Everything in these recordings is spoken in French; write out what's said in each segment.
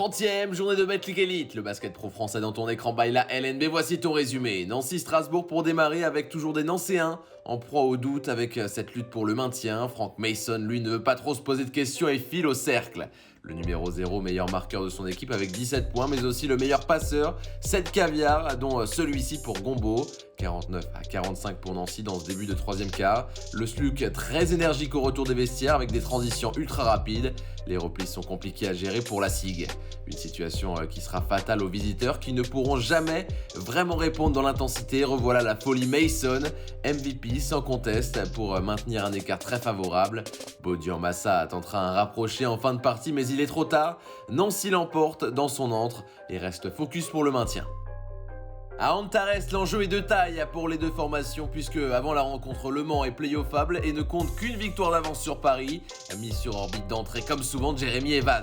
30e journée de Betclic Elite, le basket pro français dans ton écran by la LNB, voici ton résumé. Nancy-Strasbourg pour démarrer avec toujours des Nancéens en proie au doute avec cette lutte pour le maintien. Frank Mason, lui, ne veut pas trop se poser de questions et file au cercle. Le numéro 0, meilleur marqueur de son équipe avec 17 points, mais aussi le meilleur passeur, 7 caviars, dont celui-ci pour Gombo. 49 à 45 pour Nancy dans ce début de troisième quart. Le Sluk très énergique au retour des vestiaires avec des transitions ultra rapides. Les replis sont compliqués à gérer pour la SIG. Une situation qui sera fatale aux visiteurs qui ne pourront jamais vraiment répondre dans l'intensité. Revoilà la folie Mason, MVP sans conteste pour maintenir un écart très favorable. Bodian Massa tentera un rapproché en fin de partie mais il est trop tard. Nancy l'emporte dans son antre et reste focus pour le maintien. À Antares, l'enjeu est de taille pour les deux formations puisque avant la rencontre Le Mans est playoffable et ne compte qu'une victoire d'avance sur Paris, mis sur orbite d'entrée comme souvent Jeremy Evans.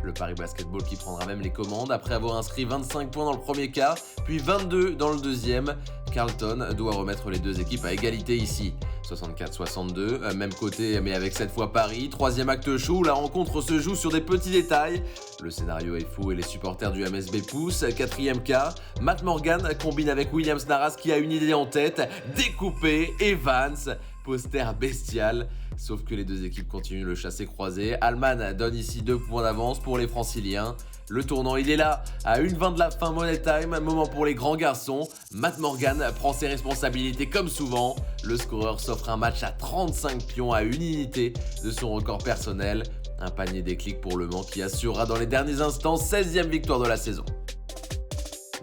Le Paris Basketball qui prendra même les commandes après avoir inscrit 25 points dans le premier quart, puis 22 dans le deuxième. Carlton doit remettre les deux équipes à égalité ici. 64-62, même côté mais avec cette fois Paris. Troisième acte chaud où la rencontre se joue sur des petits détails. Le scénario est fou et les supporters du MSB poussent. Quatrième quart, Matt Morgan combine avec Williams Naras qui a une idée en tête. Découper Evans, poster bestial. Sauf que les deux équipes continuent le chassé-croisé. Allman donne ici 2 points d'avance pour les franciliens. Le tournant, il est là, à 1:20 de la fin, Money Time, moment pour les grands garçons. Matt Morgan prend ses responsabilités comme souvent. Le scoreur s'offre un match à 35 pions à une unité de son record personnel. Un panier déclic pour Le Mans qui assurera dans les derniers instants 16e victoire de la saison.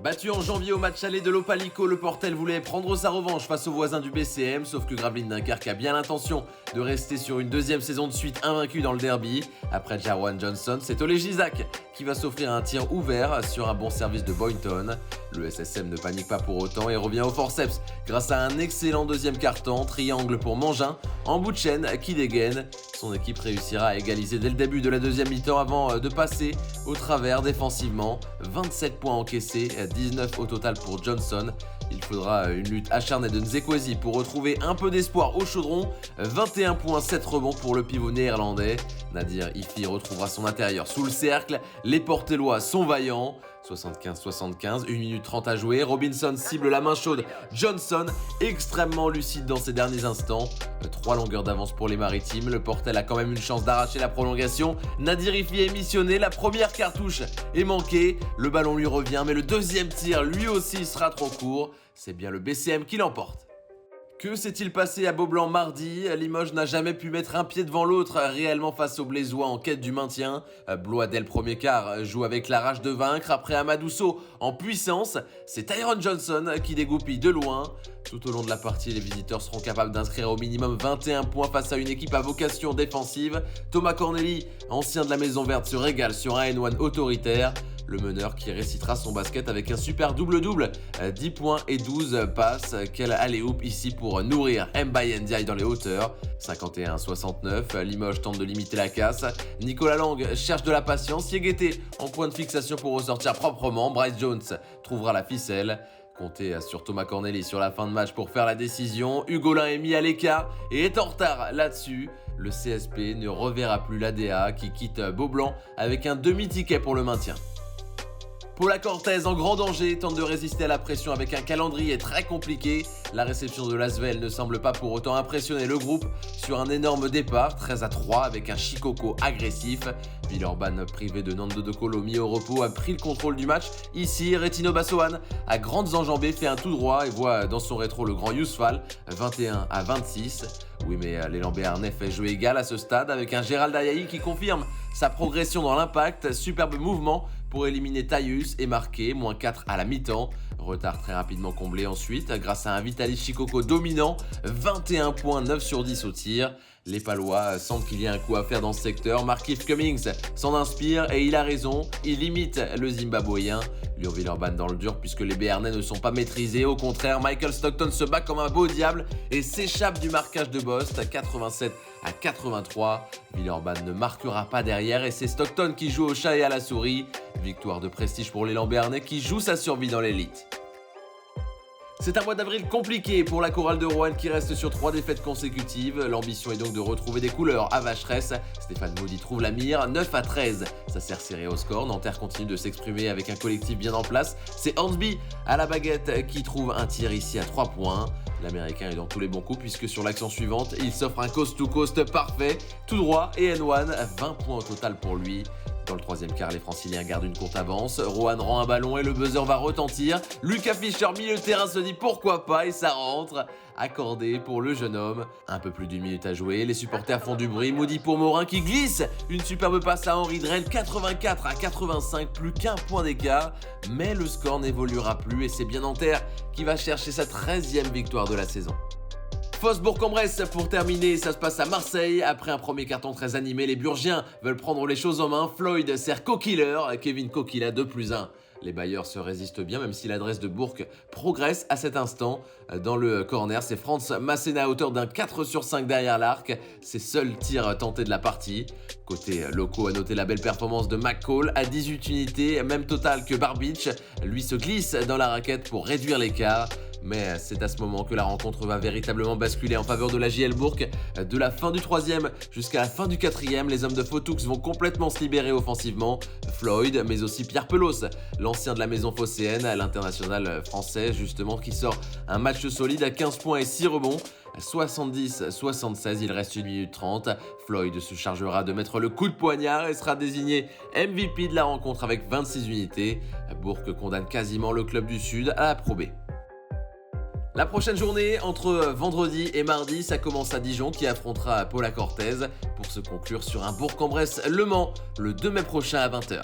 Battu en janvier au match aller de l'Opalico, le Portel voulait prendre sa revanche face aux voisins du BCM, sauf que Gravelines Dunkerque a bien l'intention de rester sur une deuxième saison de suite invaincue dans le derby. Après Jarwan Johnson, c'est Olé Gisac qui va s'offrir un tir ouvert sur un bon service de Boynton. Le SSM ne panique pas pour autant et revient au forceps grâce à un excellent deuxième quart-temps, triangle pour Mangin, en bout de chaîne qui dégaine. Son équipe réussira à égaliser dès le début de la deuxième mi-temps avant de passer au travers défensivement. 27 points encaissés, 19 au total pour Johnson. Il faudra une lutte acharnée de Nzekwezi pour retrouver un peu d'espoir au chaudron. 21 points, 7 rebonds pour le pivot néerlandais. Nadir Ifi retrouvera son intérieur sous le cercle. Les Portellois sont vaillants. 75-75, 1 minute 30 à jouer. Robinson cible la main chaude. Johnson, extrêmement lucide dans ses derniers instants. 3 longueurs d'avance pour les Maritimes. Le Portel a quand même une chance d'arracher la prolongation. Nadir Ifi est missionné. La première cartouche est manquée. Le ballon lui revient, mais le deuxième tir, lui aussi, sera trop court. C'est bien le BCM qui l'emporte. Que s'est-il passé à Beaublanc mardi? Limoges n'a jamais pu mettre un pied devant l'autre réellement face aux Blésois en quête du maintien. Blois dès le premier quart joue avec la rage de vaincre. Après Amadousso en puissance, c'est Tyron Johnson qui dégoupille de loin. Tout au long de la partie, les visiteurs seront capables d'inscrire au minimum 21 points face à une équipe à vocation défensive. Thomas Corneli, ancien de la Maison Verte, se régale sur un N1 autoritaire. Le meneur qui récitera son basket avec un super double-double, 10 points et 12 passes. Quel alley-oop ici pour nourrir Mbaye Ndiaye dans les hauteurs. 51-69, Limoges tente de limiter la casse. Nicolas Lang cherche de la patience. Yéguété en point de fixation pour ressortir proprement. Bryce Jones trouvera la ficelle. Comptez sur Thomas Corneli sur la fin de match pour faire la décision. Hugolin est mis à l'écart et est en retard là-dessus. Le CSP ne reverra plus l'ADA qui quitte Beaublanc avec un demi-ticket pour le maintien. Paula Cortez en grand danger tente de résister à la pression avec un calendrier très compliqué. La réception de l'Asvel ne semble pas pour autant impressionner le groupe sur un énorme départ, 13-3 avec un Shikoko agressif. Villeurbanne privé de Nando De Colo mis au repos a pris le contrôle du match. Ici, Retino Bassoane à grandes enjambées fait un tout droit et voit dans son rétro le grand Yousfal, 21-26. Oui, mais l'élan béarnais fait jeu égal à ce stade avec un Gérald Ayayi qui confirme sa progression dans l'impact. Superbe mouvement pour éliminer Taïus et marquer, -4 à la mi-temps. Retard très rapidement comblé ensuite grâce à un Vitaly Shikoko dominant, 21 points, 9 sur 10 au tir. Les Palois sentent qu'il y a un coup à faire dans ce secteur. Markif Cummings s'en inspire et il a raison, il limite le Zimbabwéen. Lyon-Villeurbanne dans le dur puisque les Béarnais ne sont pas maîtrisés. Au contraire, Michael Stockton se bat comme un beau diable et s'échappe du marquage de Bost, 87-83. Villeurbanne ne marquera pas derrière et c'est Stockton qui joue au chat et à la souris. Victoire de prestige pour l'élan béarnais qui joue sa survie dans l'élite. C'est un mois d'avril compliqué pour la chorale de Roanne qui reste sur 3 défaites consécutives. L'ambition est donc de retrouver des couleurs à Vacheresse. Stéphane Maudit trouve la mire, 9-13. Ça sert serré au score. Nanterre continue de s'exprimer avec un collectif bien en place. C'est Hornsby à la baguette qui trouve un tir ici à 3 points. L'Américain est dans tous les bons coups puisque sur l'action suivante, il s'offre un coast-to-coast parfait, tout droit et N1, 20 points au total pour lui. Dans le troisième quart, les Franciliens gardent une courte avance. Roanne rend un ballon et le buzzer va retentir. Lucas Fischer, milieu de terrain, se dit pourquoi pas et ça rentre. Accordé pour le jeune homme. Un peu plus d'une minute à jouer. Les supporters font du bruit. Maudit pour Morin qui glisse. Une superbe passe à Henri Drell, 84-85, plus qu'un point d'écart. Mais le score n'évoluera plus et c'est bien Nanterre qui va chercher sa 13e victoire de la saison. Fos-Bourg-en-Bresse pour terminer, ça se passe à Marseille. Après un premier carton très animé, les Burgiens veulent prendre les choses en main. Floyd sert Coquiller, Kevin Coquilla 2+1. Les bailleurs se résistent bien, même si l'adresse de Bourg progresse à cet instant. Dans le corner, c'est Franz Masséna à hauteur d'un 4/5 derrière l'arc. Ses seuls tirs tentés de la partie. Côté locaux, à noter la belle performance de McCall à 18 unités, même total que Barbich. Lui se glisse dans la raquette pour réduire l'écart. Mais c'est à ce moment que la rencontre va véritablement basculer en faveur de la JL Bourg. De la fin du 3e jusqu'à la fin du 4e, les hommes de Fotoux vont complètement se libérer offensivement. Floyd, mais aussi Pierre Pelos, l'ancien de la maison phocéenne, l'international français justement, qui sort un match solide à 15 points et 6 rebonds. 70-76, il reste 1 minute 30. Floyd se chargera de mettre le coup de poignard et sera désigné MVP de la rencontre avec 26 unités. Bourg condamne quasiment le club du Sud à la Pro B. La prochaine journée, entre vendredi et mardi, ça commence à Dijon qui affrontera Paula Cortez pour se conclure sur un Bourg-en-Bresse Le Mans le 2 mai prochain à 20h.